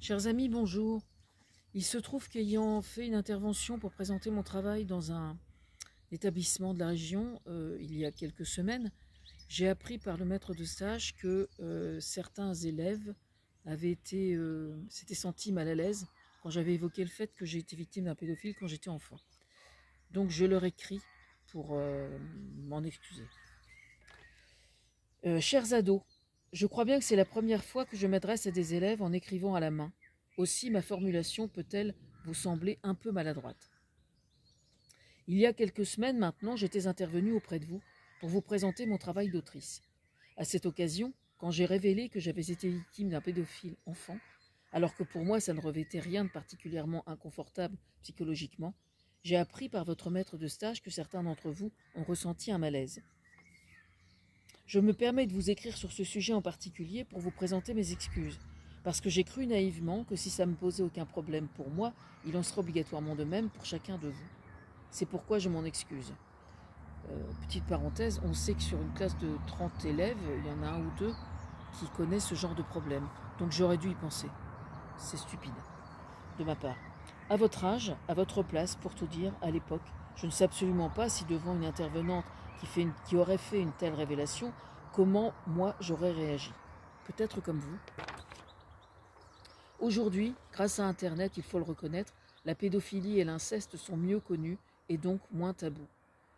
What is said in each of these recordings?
Chers amis, bonjour. Il se trouve qu'ayant fait une intervention pour présenter mon travail dans un établissement de la région il y a quelques semaines, j'ai appris par le maître de stage que certains élèves s'étaient sentis mal à l'aise quand j'avais évoqué le fait que j'ai été victime d'un pédophile quand j'étais enfant. Donc je leur écris pour m'en excuser. Chers ados, je crois bien que c'est la première fois que je m'adresse à des élèves en écrivant à la main. Aussi, ma formulation peut-elle vous sembler un peu maladroite. Il y a quelques semaines maintenant, j'étais intervenue auprès de vous pour vous présenter mon travail d'autrice. À cette occasion, quand j'ai révélé que j'avais été victime d'un pédophile enfant, alors que pour moi ça ne revêtait rien de particulièrement inconfortable psychologiquement, j'ai appris par votre maître de stage que certains d'entre vous ont ressenti un malaise. Je me permets de vous écrire sur ce sujet en particulier pour vous présenter mes excuses, parce que j'ai cru naïvement que si ça ne me posait aucun problème pour moi, il en serait obligatoirement de même pour chacun de vous. C'est pourquoi je m'en excuse. Petite parenthèse, on sait que sur une classe de 30 élèves, il y en a un ou deux qui connaissent ce genre de problème. Donc j'aurais dû y penser. C'est stupide, de ma part. À votre âge, à votre place, pour tout dire, à l'époque, je ne sais absolument pas si devant une intervenante qui aurait fait une telle révélation, comment moi j'aurais réagi. Peut-être comme vous. Aujourd'hui, grâce à Internet, il faut le reconnaître, la pédophilie et l'inceste sont mieux connus et donc moins tabous.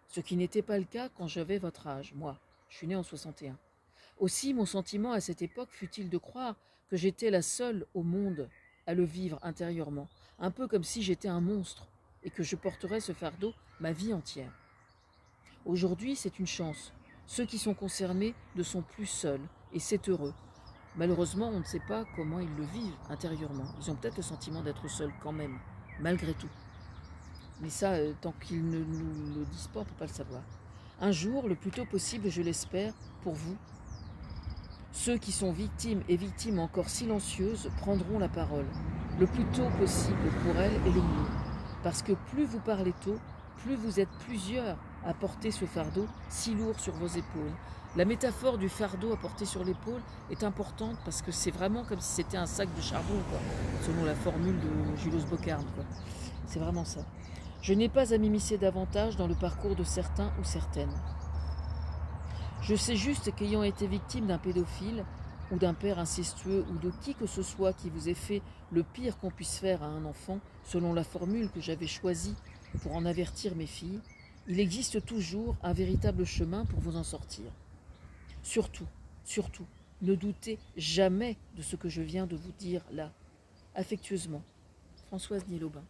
Ce qui n'était pas le cas quand j'avais votre âge, moi. Je suis née en 61. Aussi, mon sentiment à cette époque fut-il de croire que j'étais la seule au monde à le vivre intérieurement, un peu comme si j'étais un monstre et que je porterais ce fardeau ma vie entière. Aujourd'hui, c'est une chance. Ceux qui sont concernés ne sont plus seuls, et c'est heureux. Malheureusement, on ne sait pas comment ils le vivent intérieurement. Ils ont peut-être le sentiment d'être seuls quand même, malgré tout. Mais ça, tant qu'ils ne nous le disent pas, on ne peut pas le savoir. Un jour, le plus tôt possible, je l'espère, pour vous, ceux qui sont victimes et victimes encore silencieuses prendront la parole. Le plus tôt possible pour elles est le mieux. Parce que plus vous parlez tôt, plus vous êtes plusieurs à porter ce fardeau si lourd sur vos épaules. La métaphore du fardeau à porter sur l'épaule est importante parce que c'est vraiment comme si c'était un sac de charbon, quoi, selon la formule de Julius Bocarme. C'est vraiment ça. Je n'ai pas à m'immiscer davantage dans le parcours de certains ou certaines. Je sais juste qu'ayant été victime d'un pédophile ou d'un père incestueux ou de qui que ce soit qui vous ait fait le pire qu'on puisse faire à un enfant, selon la formule que j'avais choisie pour en avertir mes filles, il existe toujours un véritable chemin pour vous en sortir. Surtout, ne doutez jamais de ce que je viens de vous dire là. Affectueusement, Françoise Niel-Aubin.